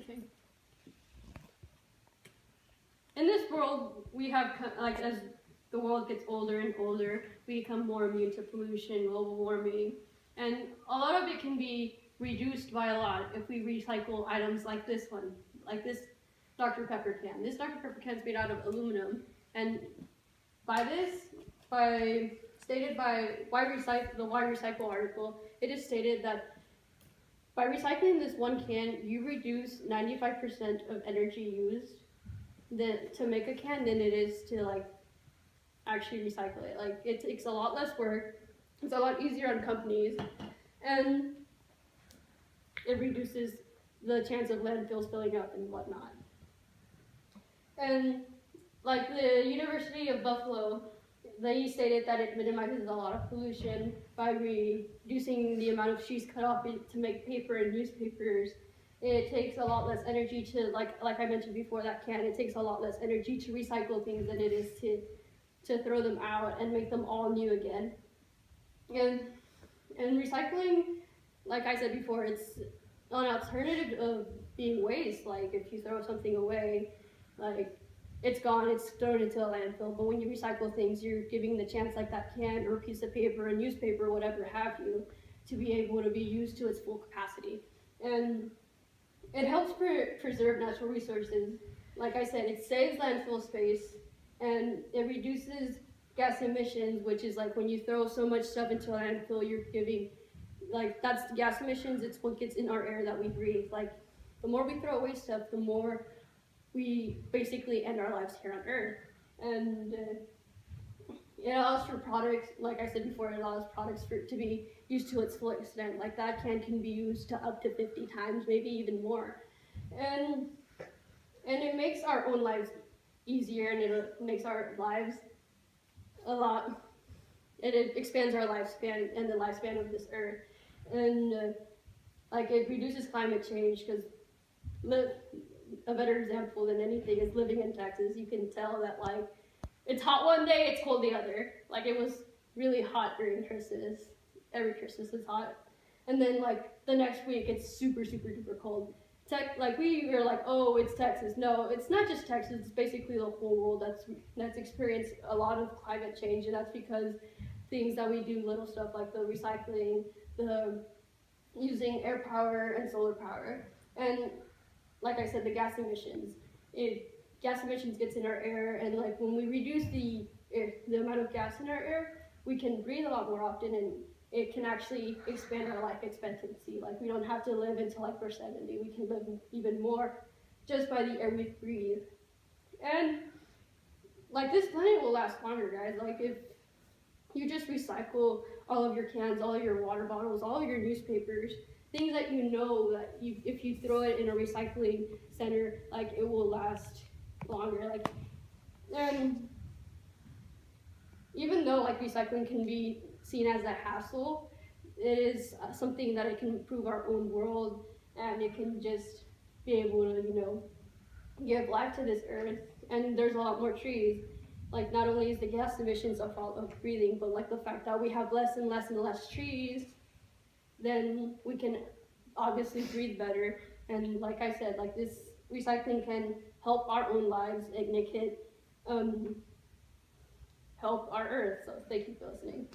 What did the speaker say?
Okay. In this world, we have, like, as the world gets older and older, we become more immune to pollution, global warming, and a lot of it can be reduced by a lot if we recycle items like this one, like this Dr. Pepper can. This Dr. Pepper can is made out of aluminum, and stated by the Why Recycle article, it is stated that by recycling this one can, you reduce 95% of energy used to make a can than it is to like actually recycle it. Like, it takes a lot less work, it's a lot easier on companies, and it reduces the chance of landfills filling up and whatnot. And like the University of Buffalo, they stated that it minimizes a lot of pollution by reducing the amount of trees cut off to make paper and newspapers. It takes a lot less energy to, like I mentioned before, that can, it takes a lot less energy to recycle things than it is to throw them out and make them all new again. And recycling, like I said before, it's an alternative of being waste. Like, if you throw something away, like, it's gone, it's thrown into a landfill. But when you recycle things, you're giving the chance, like that can or a piece of paper, a newspaper, whatever have you, to be able to be used to its full capacity. And it helps preserve natural resources. Like I said, it saves landfill space, and it reduces gas emissions, which is like when you throw so much stuff into a landfill, you're giving, like, that's the gas emissions, it's what gets in our air that we breathe. Like, the more we throw away stuff, the more we basically end our lives here on Earth. And it allows for products, like I said before, it allows products to be used to its full extent. Like, that can be used to up to 50 times, maybe even more. And it makes our own lives easier, and it makes our lives it expands our lifespan and the lifespan of this Earth. And like, it reduces climate change, because a better example than anything is living in Texas. You can tell that, like, it's hot one day, it's cold the other. Like, it was really hot during Christmas. Every Christmas is hot. And then, like, the next week, it's super, super duper cold. Like, we were like, oh, it's Texas. No, it's not just Texas. It's basically the whole world that's experienced a lot of climate change, and that's because things that we do, little stuff like the recycling, the using air power and solar power, and like I said, the gas emissions. Gas emissions gets in our air, and like, when we reduce the amount of gas in our air, we can breathe a lot more often, and it can actually expand our life expectancy. Like, we don't have to live until like we're 70. We can live even more just by the air we breathe. And like, this planet will last longer, guys. Like, if you just recycle all of your cans, all of your water bottles, all of your newspapers, things that you know that if you throw it in a recycling center, like, it will last longer. Like, and even though like recycling can be seen as a hassle, it is something that it can improve our own world, and it can just be able to, you know, give life to this Earth. And there's a lot more trees. Like, not only is the gas emissions a fault of breathing, but like the fact that we have less and less and less trees, then we can obviously breathe better. And like I said, like, this recycling can help our own lives, and it can help our Earth. So thank you for listening.